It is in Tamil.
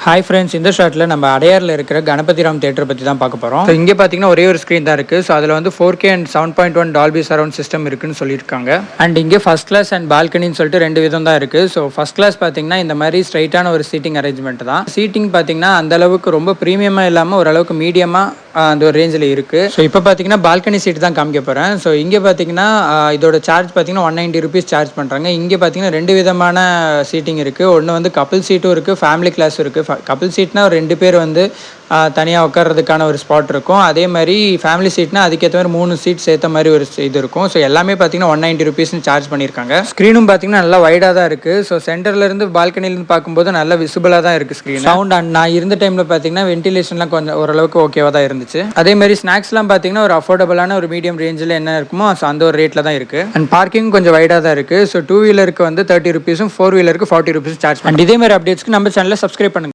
ஹாய் ஃப்ரெண்ட்ஸ், இந்த ஷாட்டில் நம்ம அடையாரில் இருக்கிற கணபதிராம் தேட்டரை பற்றி தான் பார்க்க போகிறோம். ஸோ இங்கே பார்த்தீங்கன்னா ஒரே ஒரு ஸ்க்ரீன் தான் இருக்குது. ஸோ அதில் வந்து 4K and 7.1 Dolby surround system இருக்குன்னு சொல்லியிருக்காங்க. அண்ட் இங்கே ஃபஸ்ட் கிளாஸ் அண்ட் பால்கனின்னு சொல்லிட்டு ரெண்டு விதம் தான் இருக்குது. ஸோ ஃபஸ்ட் கிளாஸ் பார்த்தீங்கன்னா இந்த மாதிரி ஸ்ட்ரைட்டான ஒரு சீட்டிங் அரேஞ்ச்மெண்ட் தான். சீட்டிங் பார்த்தீங்கன்னா அந்த அளவுக்கு ரொம்ப ப்ரீமியமாக இல்லாமல் ஓரளவுக்கு மீடியமாக அந்த ஒரு ரேஞ்சில் இருக்குது. ஸோ இப்போ பார்த்தீங்கன்னா பால்கனி சீட் தான் காமிக்க போகிறேன். ஸோ இங்கே பார்த்தீங்கன்னா இதோட சார்ஜ் பார்த்தீங்கன்னா 190 ருபீஸ் சார்ஜ் பண்ணுறாங்க. இங்கே பார்த்தீங்கன்னா ரெண்டு விதமான சீட்டிங் இருக்குது. ஒன்று வந்து கப்பிள் சீட்டும் இருக்குது, ஃபேமிலி கிளாஸும் இருக்குது. கப்பிள் சீட்னா ஒரு 2 பேர் வந்து தனியாக உட்கார்றதுக்கான ஒரு ஸ்பாட் இருக்கும். அதே மாதிரி ஃபேமிலி சீட்னா அதுக்கேற்ற மாதிரி 3 சீட் சேர்த்த மாதிரி ஒரு இது இருக்கும். ஸோ எல்லாமே பார்த்தீங்கன்னா 190 ருபீஸ்னு சார்ஜ் பண்ணியிருக்காங்க. ஸ்க்ரீனும் பார்த்தீங்கன்னா நல்லா வைடாக தான் இருக்குது. ஸோ சென்டர்லேருந்து பால்கனிலேருந்து பார்க்கும்போது நல்லா விசிபிளாக தான் இருக்குது ஸ்க்ரீன். சவுண்ட் அண்ட் நான் இருந்த டைமில் பார்த்தீங்கன்னா வென்டிலேஷன்லாம் கொஞ்சம் ஓரளவுக்கு ஓகேவாக தான் இருந்துச்சு. அதே மாதிரி ஸ்நாக்ஸ்லாம் பார்த்தீங்கன்னா ஒரு அஃபோர்டபுளான ஒரு மீடியம் ரேஞ்சில் என்ன இருக்குமோ ஸோ அந்த ஒரு ரேட்டில் தான் இருக்குது. அண்ட் பார்க்கிங் கொஞ்சம் வைடாக தான் இருக்குது. ஸோ 2 வீலருக்கு வந்து 30 ருபீஸும் 4 வீலருக்கு 40 ருபீஸும் சார்ஜ் பண்ணி. அண்ட் இதே மாதிரி அப்டேட்ஸ்க்கு நம்ம சேனலில் சப்ஸ்கிரைப் பண்ணுங்கள்.